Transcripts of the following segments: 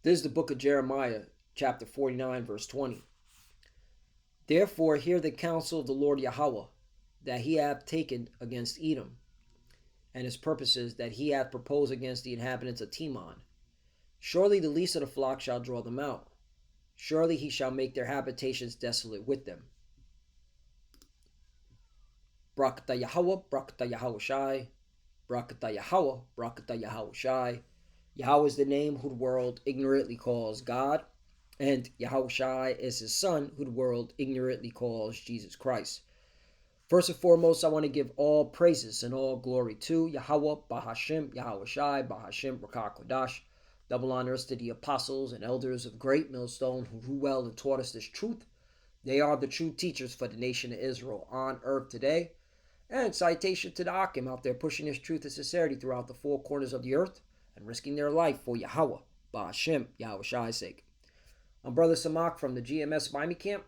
This is the book of Jeremiah, chapter 49, verse 20. Therefore hear the counsel of the Lord Yahweh, that he hath taken against Edom, and his purposes that he hath proposed against the inhabitants of Teman. Surely the least of the flock shall draw them out. Surely he shall make their habitations desolate with them. Brakata Yahweh, Brakata Yahweh Shai, Brakata Yahweh, Brakata Yahweh Shai. Yahweh is the name who the world ignorantly calls God, and Yahweh Shai is his son who the world ignorantly calls Jesus Christ. First and foremost, I want to give all praises and all glory to Yahweh, Bahashim, Yahweh Shai, Bahashim, Rakah Kodash. Double honors to the apostles and elders of Great Millstone who rule well and taught us this truth. They are the true teachers for the nation of Israel on earth today. And citation to the Akim out there pushing this truth and sincerity throughout the four corners of the earth and risking their life for Yahweh, Bahashim, Yahweh Shai's sake. I'm Brother Samak from the GMS Miami Camp.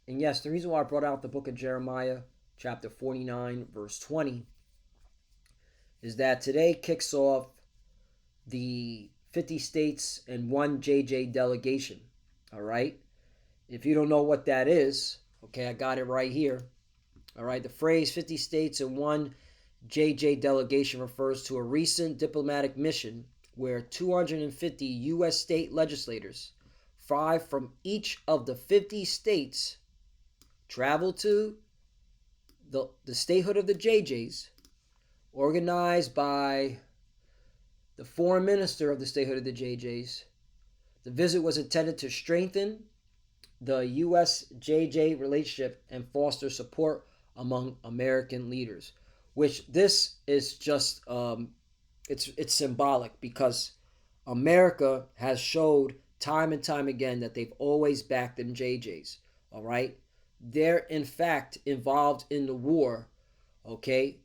And yes, the reason why I brought out the book of Jeremiah, chapter 49, verse 20, is that today kicks off the 50 states and one JJ delegation. All right. If you don't know what that is, okay, I got it right here. All right. The phrase 50 states and one JJ delegation refers to a recent diplomatic mission where 250 U.S. state legislators, 5 from each of the 50 states, traveled to the statehood of the JJs, organized by the foreign minister of the statehood of the JJs. The visit was intended to strengthen the U.S.-JJ relationship and foster support among American leaders, which this is just, it's symbolic because America has showed time and time again that they've always backed them JJs, all right? They're, in fact, involved in the war, okay,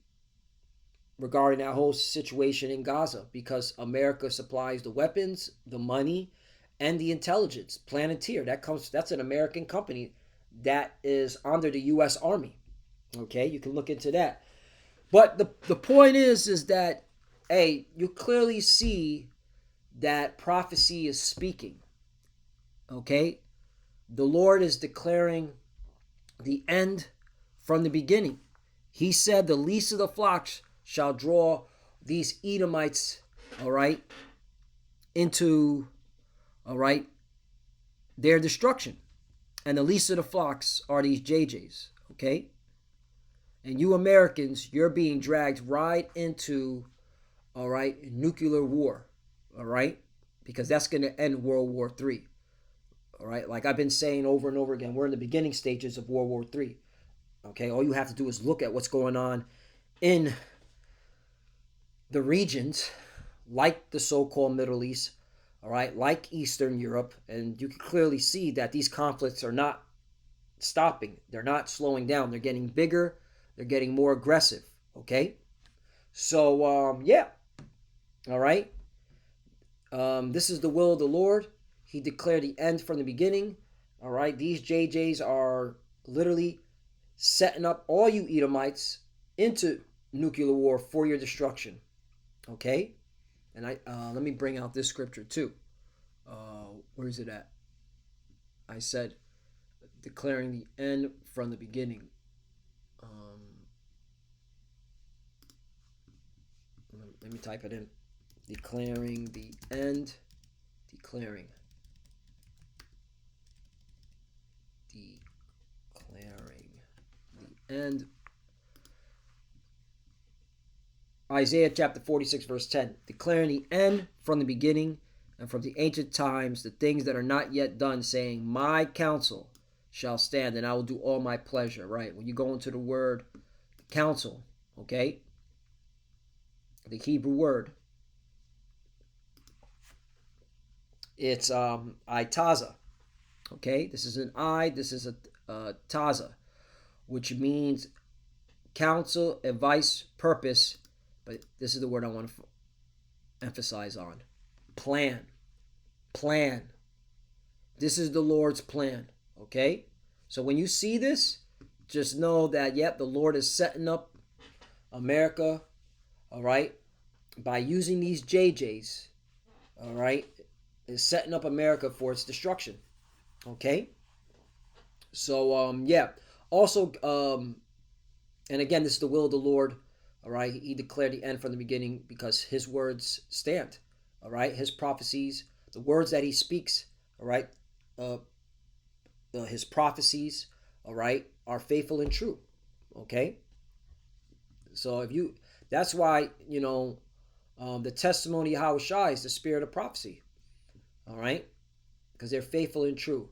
regarding that whole situation in Gaza because America supplies the weapons, the money, and the intelligence. Planeteer, that's an American company that is under the U.S. Army. Okay, you can look into that. But the point is that, hey, you clearly see that prophecy is speaking. Okay, the Lord is declaring the end from the beginning. He said the least of the flocks shall draw these Edomites, all right, into, all right, their destruction. And the least of the flocks are these JJs, okay? And you Americans, you're being dragged right into, all right, nuclear war, all right? Because that's going to end World War III, all right? Like I've been saying over and over again, we're in the beginning stages of World War III, okay? All you have to do is look at what's going on in the regions like the so-called Middle East, all right, like Eastern Europe, and you can clearly see that these conflicts are not stopping. They're not slowing down. They're getting bigger. They're getting more aggressive, okay? So, yeah, all right. This is the will of the Lord. He declared the end from the beginning, all right? These JJs are literally setting up all you Edomites into nuclear war for your destruction. Okay, and let me bring out this scripture too. Where is it at? I said, declaring the end from the beginning. Let me type it in. Declaring the end. Declaring the end. Isaiah chapter 46, verse 10, declaring the end from the beginning and from the ancient times, the things that are not yet done, saying, my counsel shall stand and I will do all my pleasure, right? When you go into the word counsel, okay, the Hebrew word, it's itaza, okay? This is an I, this is a taza, which means counsel, advice, purpose. But this is the word I want to emphasize on. Plan. Plan. This is the Lord's plan. Okay? So when you see this, just know that, yep, the Lord is setting up America, all right, by using these JJs, all right, is setting up America for its destruction. Okay, so yeah. Also, and again, this is the will of the Lord. All right, He declared the end from the beginning because His words stand. All right, His prophecies, the words that He speaks. All right, uh, His prophecies. All right, are faithful and true. Okay, so if you, that's why the testimony of Yahushua is the spirit of prophecy. All right, because they're faithful and true.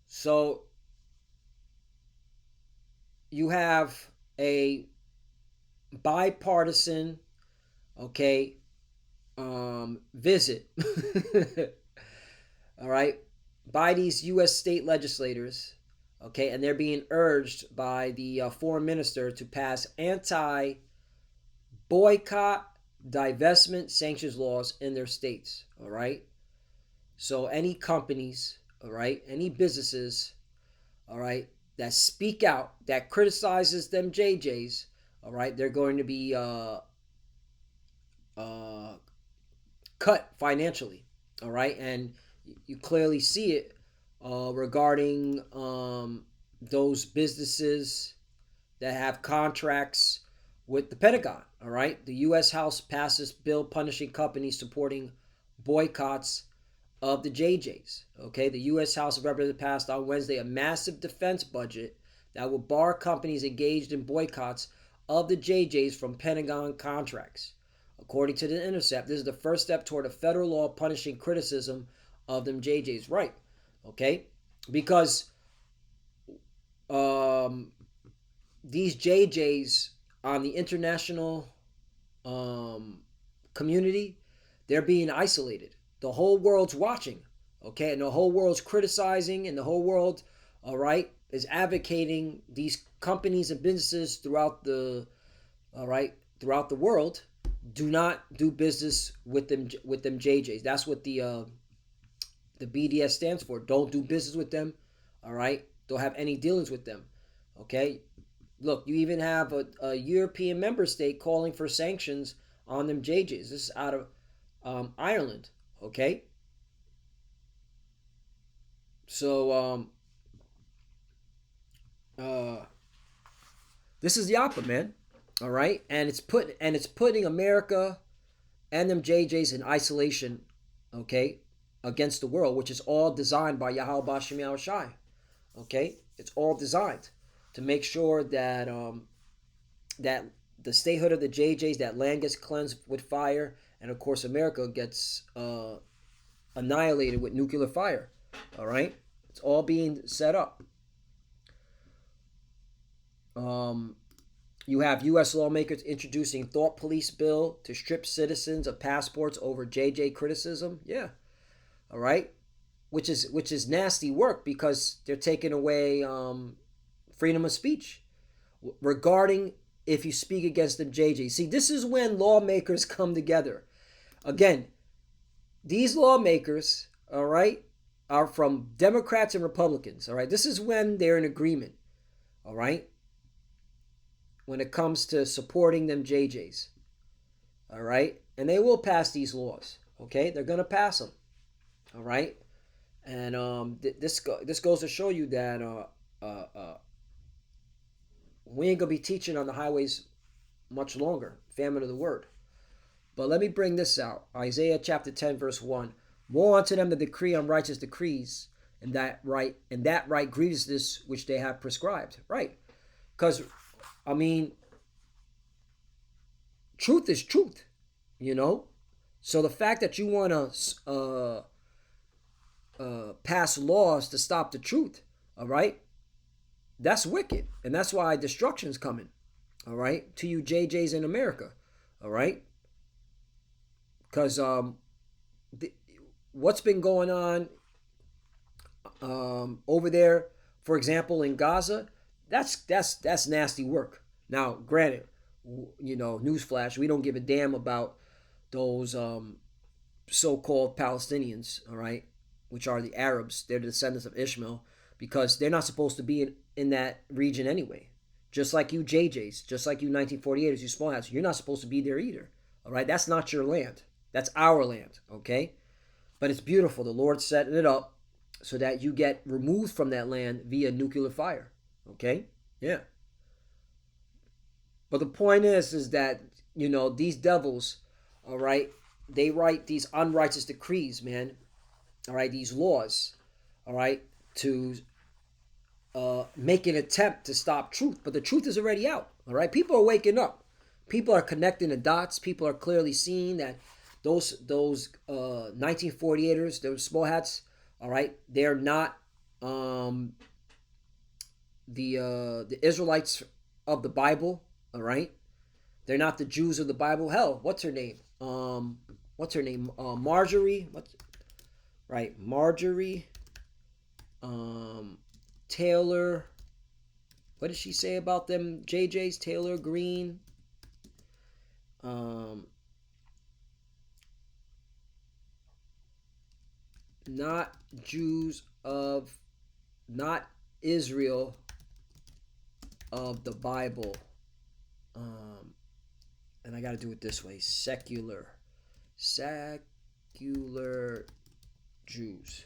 So you have a bipartisan, okay, visit, all right, by these U.S. state legislators, okay, and they're being urged by the foreign minister to pass anti-boycott, divestment, sanctions laws in their states, all right. So any companies, all right, any businesses, all right, that speak out, that criticizes them JJs, all right, they're going to be uh, cut financially, all right, and you clearly see it regarding those businesses that have contracts with the Pentagon, all right. The U.S. House passes bill punishing companies supporting boycotts of the JJs. Okay, the U.S. House of Representatives passed on Wednesday a massive defense budget that will bar companies engaged in boycotts of the JJs from Pentagon contracts. According to The Intercept, this is the first step toward a federal law punishing criticism of them JJs. Right, okay, because these JJs on the international community, they're being isolated. The whole world's watching, okay, and the whole world's criticizing, and the whole world, all right, is advocating these companies and businesses throughout the, all right, throughout the world. Do not do business with them JJs. That's what the BDS stands for. Don't do business with them. All right, don't have any dealings with them. Okay, look, you even have a European member state calling for sanctions on them JJs. This is out of Ireland. Okay, so this is the opera, man. All right, and it's putting America and them JJs in isolation. Okay, against the world, which is all designed by Yahweh Bashem Yahushai. Okay, it's all designed to make sure that that the statehood of the JJs, that land gets cleansed with fire, and of course America gets annihilated with nuclear fire. All right, it's all being set up. You have U.S. lawmakers introducing thought police bill to strip citizens of passports over JJ criticism. Yeah, all right, which is nasty work because they're taking away freedom of speech regarding if you speak against the JJ. See, this is when lawmakers come together. Again, these lawmakers, all right, are from Democrats and Republicans. All right, this is when they're in agreement. All right, when it comes to supporting them JJs. All right, and they will pass these laws. Okay, they're gonna pass them. All right, and this goes to show you that we ain't gonna be teaching on the highways much longer. Famine of the word. But let me bring this out. Isaiah chapter 10, verse 1. Woe unto them that decree unrighteous decrees, and that right grievousness which they have prescribed. Right. Because, I mean, truth is truth, So the fact that you want to pass laws to stop the truth, all right, that's wicked. And that's why destruction's coming, all right, to you JJs in America, all right? Because what's been going on over there, for example, in Gaza, that's nasty work. Now, granted, newsflash, we don't give a damn about those so-called Palestinians, all right, which are the Arabs. They're the descendants of Ishmael because they're not supposed to be in that region anyway. Just like you JJs, just like you 1948ers, you small hats, you're not supposed to be there either, all right? That's not your land. That's our land, okay? But it's beautiful. The Lord's setting it up so that you get removed from that land via nuclear fire. Okay? Yeah. But the point is that, these devils, all right, they write these unrighteous decrees, man, all right, these laws, all right, to make an attempt to stop truth. But the truth is already out, all right? People are waking up. People are connecting the dots. People are clearly seeing that those 1948ers, those small hats, all right, they're not the Israelites of the Bible, all right? They're not the Jews of the Bible. Hell, what's her name? Marjorie. Marjorie. Taylor. What did she say about them JJs? Taylor Green. Not Jews of, not Israel of the Bible. And I got to do it this way: secular Jews.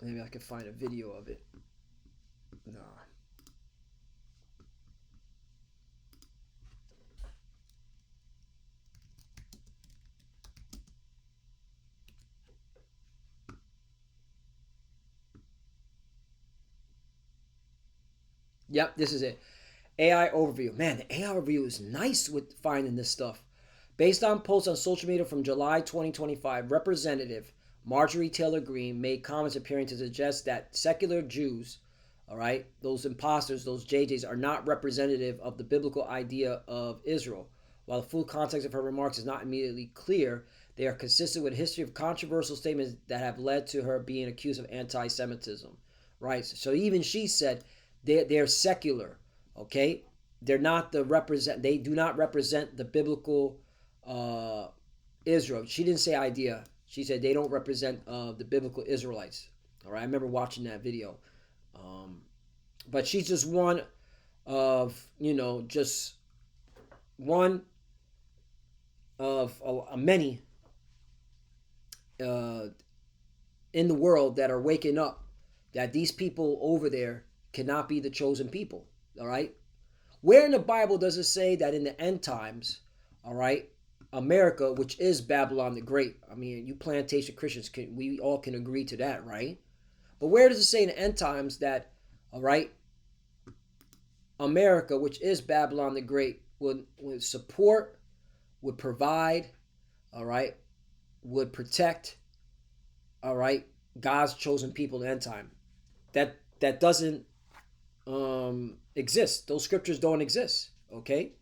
Maybe I can find a video of it. No. Yep, this is it. AI overview. Man, the AI overview is nice with finding this stuff. Based on posts on social media from July 2025, Representative Marjorie Taylor Greene made comments appearing to suggest that secular Jews, all right, those imposters, those JJs, are not representative of the biblical idea of Israel. While the full context of her remarks is not immediately clear, they are consistent with a history of controversial statements that have led to her being accused of anti-Semitism. Right? So even she said they're secular. Okay? They're not they do not represent the biblical Israel. She didn't say idea. She said they don't represent the biblical Israelites. All right, I remember watching that video. But she's just one of, just one of many in the world that are waking up that these people over there cannot be the chosen people. All right. Where in the Bible does it say that in the end times, all right, America, which is Babylon the Great? I mean, you plantation Christians, we all can agree to that, right? But where does it say in the end times that, all right, America, which is Babylon the Great, would support, would provide, all right, would protect, all right, God's chosen people in the end time? That doesn't exist. Those scriptures don't exist. Okay.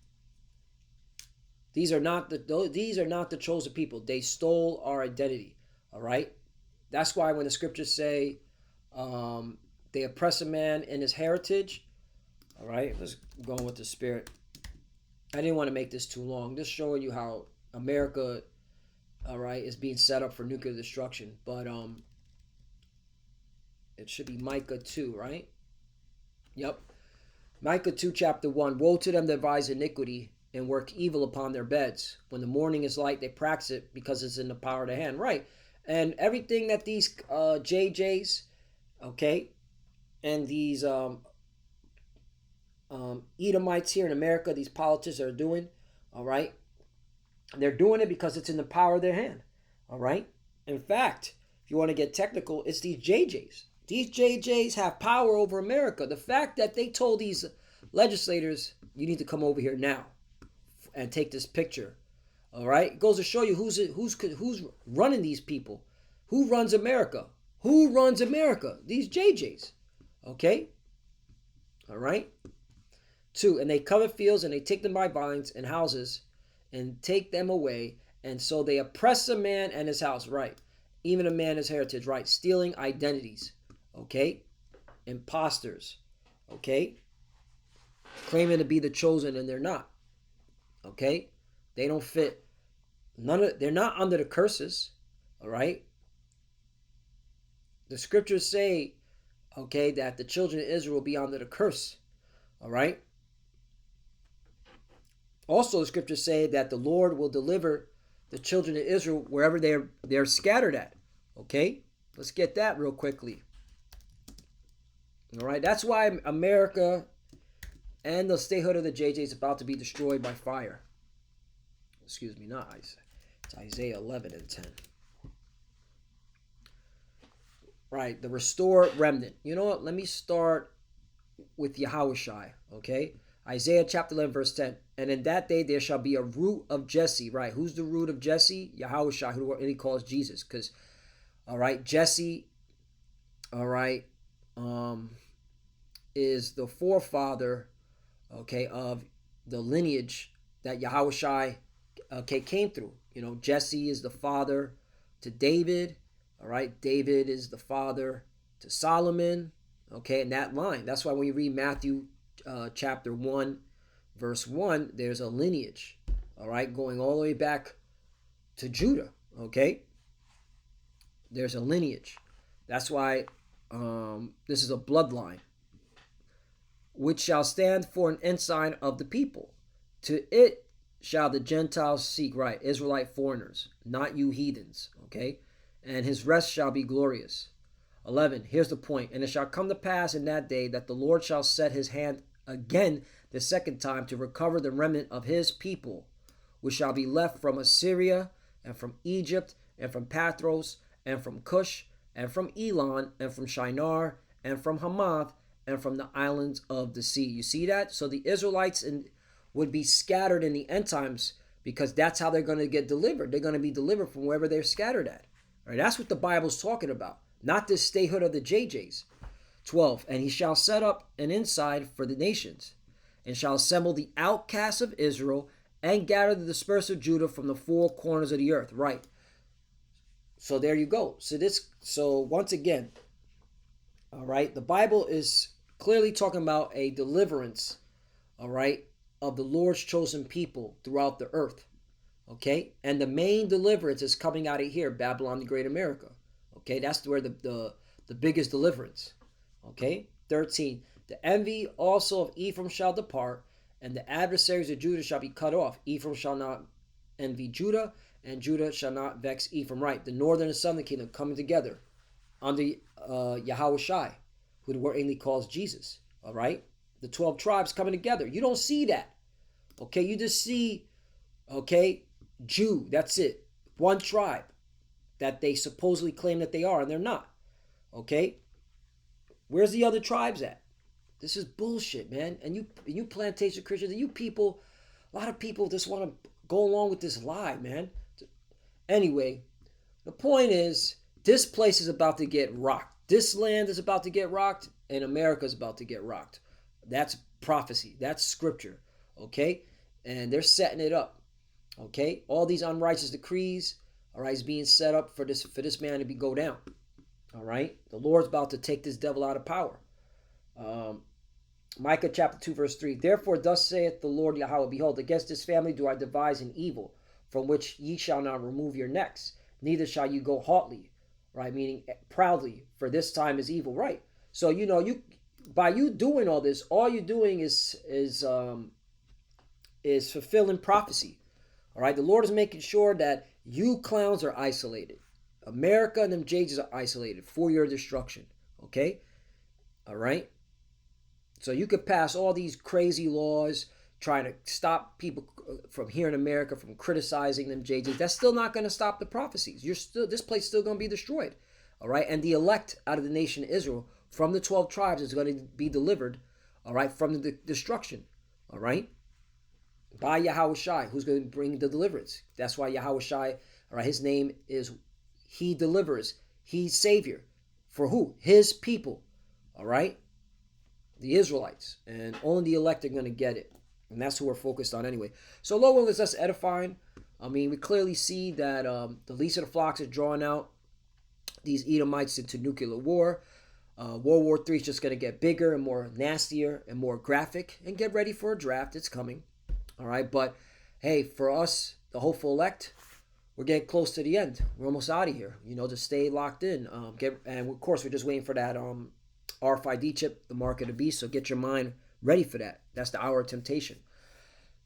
These are not the chosen people. They stole our identity. All right. That's why when the scriptures say they oppress a man in his heritage. All right. Let's go on with the spirit. I didn't want to make this too long. Just showing you how America, all right, is being set up for nuclear destruction. But it should be Micah 2, right? Yep. Micah 2, chapter 1. Woe to them that devise iniquity and work evil upon their beds. When the morning is light, they practice it because it's in the power of the hand. Right. And everything that these JJs, okay, and these Edomites here in America, these politicians are doing, all right, they're doing it because it's in the power of their hand. All right. In fact, if you want to get technical, it's these JJs. These JJs have power over America. The fact that they told these legislators, you need to come over here now and take this picture. All right. It goes to show you who's running these people. Who runs America? Who runs America? These JJs. Okay. All right. 2, and they cover fields and they take them by vines and houses and take them away. And so they oppress a man and his house. Right. Even a man his heritage. Right. Stealing identities. Okay. Imposters. Okay. Claiming to be the chosen and they're not. Okay. They don't fit. They're not under the curses. All right. The scriptures say, okay, that the children of Israel will be under the curse. All right. Also, the scriptures say that the Lord will deliver the children of Israel wherever they're scattered at. Okay, let's get that real quickly. All right, that's why America and the statehood of the JJ is about to be destroyed by fire. Excuse me, not Isaiah. It's Isaiah 11 and 10. Right, the restored remnant. You know what? Let me start with Yahushai, okay? Isaiah chapter 11, verse 10. And in that day there shall be a root of Jesse, right? Who's the root of Jesse? Yahushai, who he calls Jesus. Because, all right, Jesse, all right, is the forefather, okay, of the lineage that Yahushai, okay, came through. You know, Jesse is the father to David, all right? David is the father to Solomon, okay, in that line. That's why when you read Matthew chapter 1, verse 1, there's a lineage, all right, going all the way back to Judah, okay? There's a lineage. That's why this is a bloodline, which shall stand for an ensign of the people. To it shall the Gentiles seek, right? Israelite foreigners, not you heathens, okay? And his rest shall be glorious. 11, here's the point. And it shall come to pass in that day that the Lord shall set his hand again the second time to recover the remnant of his people, which shall be left from Assyria and from Egypt and from Pathros and from Cush and from Elon and from Shinar and from Hamath and from the islands of the sea. You see that? So the Israelites would be scattered in the end times because that's how they're going to get delivered. They're going to be delivered from wherever they're scattered at. All right, that's what the Bible's talking about, not this statehood of the JJs. 12, and he shall set up an inside for the nations, and shall assemble the outcasts of Israel, and gather the dispersed of Judah from the four corners of the earth. Right. So there you go. So once again, all right, the Bible is clearly talking about a deliverance, all right, of the Lord's chosen people throughout the earth. Okay, and the main deliverance is coming out of here, Babylon the Great America. Okay, that's where the biggest deliverance. Okay, 13. The envy also of Ephraim shall depart, and the adversaries of Judah shall be cut off. Ephraim shall not envy Judah, and Judah shall not vex Ephraim. Right, the northern and southern kingdom coming together under Yahushai, who the word English calls Jesus. All right, the 12 tribes coming together. You don't see that. Okay, you just see, okay, Jew. That's it. One tribe that they supposedly claim that they are, and they're not. Okay, where's the other tribes at? This is bullshit, man. And you plantation Christians, and you people, a lot of people just want to go along with this lie, man. Anyway, the point is, this place is about to get rocked. This land is about to get rocked, and America is about to get rocked. That's prophecy. That's scripture. Okay? And they're setting it up. Okay? All these unrighteous decrees, all right, is being set up for this man to go down. All right? The Lord's about to take this devil out of power. Micah chapter 2 verse 3. Therefore thus saith the Lord Yahweh, behold, against this family do I devise an evil, from which ye shall not remove your necks, neither shall you go haughtily, right? Meaning proudly, for this time is evil, right? So you by you doing all this, all you're doing is fulfilling prophecy. All right, the Lord is making sure that you clowns are isolated. America and them Jages are isolated for your destruction. Okay, all right. So you could pass all these crazy laws trying to stop people from here in America from criticizing them JJs. That's still not going to stop the prophecies. This place is still going to be destroyed. All right, and the elect out of the nation of Israel from the 12 tribes is going to be delivered. All right, from the destruction. All right, by Yahushai, who's going to bring the deliverance. That's why Yahushai, all right, his name is He Delivers. He's Savior. For who? His people. All right, the Israelites, and only the elect are going to get it, and that's who we're focused on anyway. So Lord is us edifying. I mean, we clearly see that the least of the flocks are drawing out these Edomites into nuclear war. World War III is just going to get bigger and more nastier and more graphic, and get ready for a draft. It's coming. All right, but hey, for us, the hopeful elect, we're getting close to the end. We're almost out of here. Just stay locked in. And of course, we're just waiting for that RFID chip, the mark of the beast. So get your mind ready for that. That's the hour of temptation.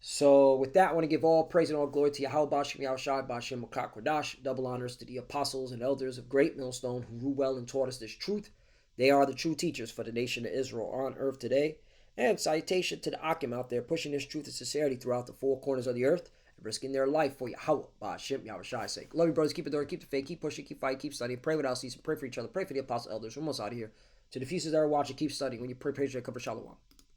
So with that, I want to give all praise and all glory to Yahweh Bashim Yahushai Bashim Makakwadash. Double honors to the apostles and elders of Great Millstone who ruled well and taught us this truth. They are the true teachers for the nation of Israel on earth today. And salutation to the Akim out there pushing this truth and sincerity throughout the four corners of the earth and risking their life for Yahweh Bashim Yahushai's sake. Love you, brothers. Keep it door, keep the faith, keep pushing, keep fighting, keep studying. Pray without ceasing. Pray for each other. Pray for the apostles, elders. We're almost out of here. To the fuses that are watching, keep studying. When you pray, praise, cover, shalom.